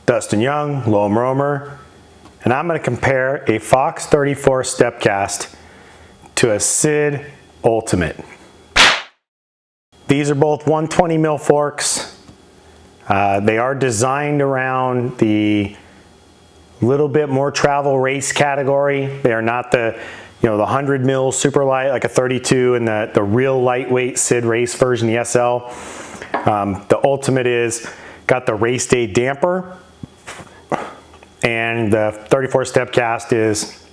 Dustin Young, Lowem Roamer, and I'm going to compare a Fox 34 Stepcast to a SiD Ultimate. These are both 120 mil forks. They are designed around the little bit more travel race category. They are not the the 100 mil super light like a 32 and the real lightweight SiD race version, the SL. The Ultimate is got the race day damper, and the 34 Stepcast is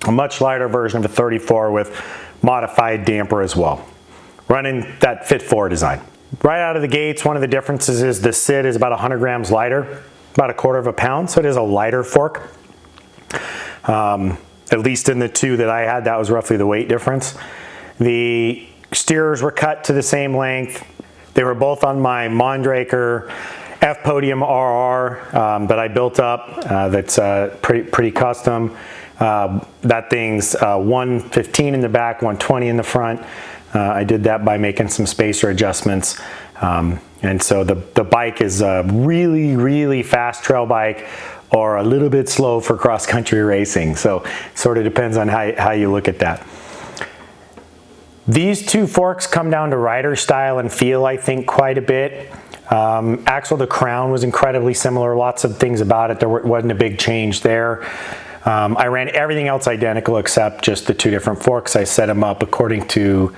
a much lighter version of a 34 with modified damper as well, running that Fit 4 design. Right out of the gates, one of the differences is the SiD is about 100 grams lighter, about 1/4 pound, so it is a lighter fork. At least in the two that I had, that was roughly the weight difference. The steers were cut to the same length. They were both on my Mondraker F Podium RR that I built up. That's pretty custom. That thing's 115 in the back, 120 in the front. I did that by making some spacer adjustments. And so the bike is a really, really fast trail bike or a little bit slow for cross-country racing. So sort of depends on how you look at that. These two forks come down to rider style and feel, I think, quite a bit. Axle to crown was incredibly similar. Lots of things about it. There wasn't a big change there. I ran everything else identical except just the two different forks. I set them up according to,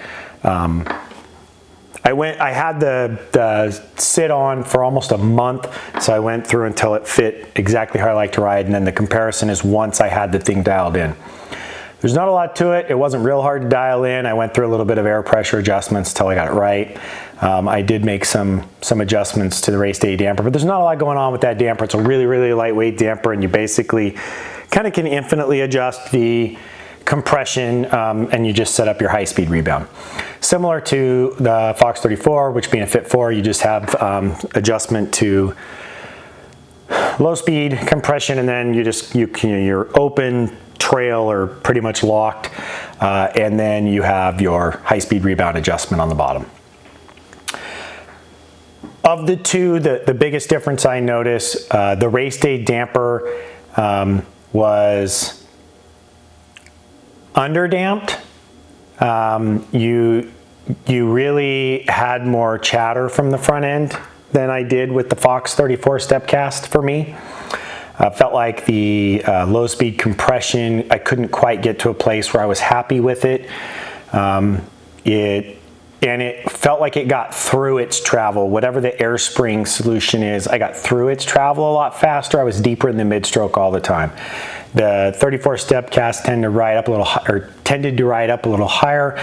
I had the SiD on for almost a month, so I went through until it fit exactly how I like to ride, and then the comparison is once I had the thing dialed in. There's not a lot to it. It wasn't real hard to dial in. I went through a little bit of air pressure adjustments until I got it right. I did make some adjustments to the race day damper, but there's not a lot going on with that damper. It's a really, really lightweight damper, and you basically kind of can infinitely adjust the compression, and you just set up your high-speed rebound. Similar to the Fox 34, which being a Fit 4, you just have adjustment to low-speed compression, and then your open trail are pretty much locked, and then you have your high-speed rebound adjustment on the bottom. Of the two, the biggest difference I noticed, the race day damper was underdamped. You really had more chatter from the front end than I did with the Fox 34 Stepcast for me. Felt like the low speed compression, I couldn't quite get to a place where I was happy with it. It felt like it got through its travel. Whatever the air spring solution is, I got through its travel a lot faster. I was deeper in the mid-stroke all the time. The 34 Stepcast tended to ride up a little higher,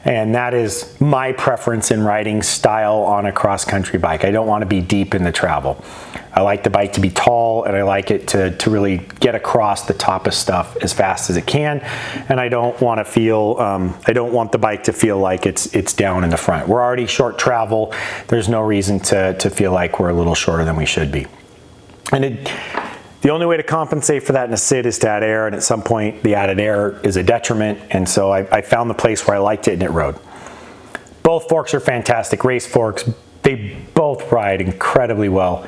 and that is my preference in riding style on a cross-country bike. I don't want to be deep in the travel. I like the bike to be tall, and I like it to really get across the top of stuff as fast as it can, and I don't want the bike to feel like it's down in the front. We're already short travel. There's no reason to feel like we're a little shorter than we should be. And the only way to compensate for that in a SiD is to add air, and at some point the added air is a detriment, and so I found the place where I liked it and it rode. Both forks are fantastic race forks. They both ride incredibly well,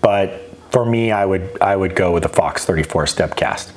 but for me I would go with the Fox 34 Stepcast.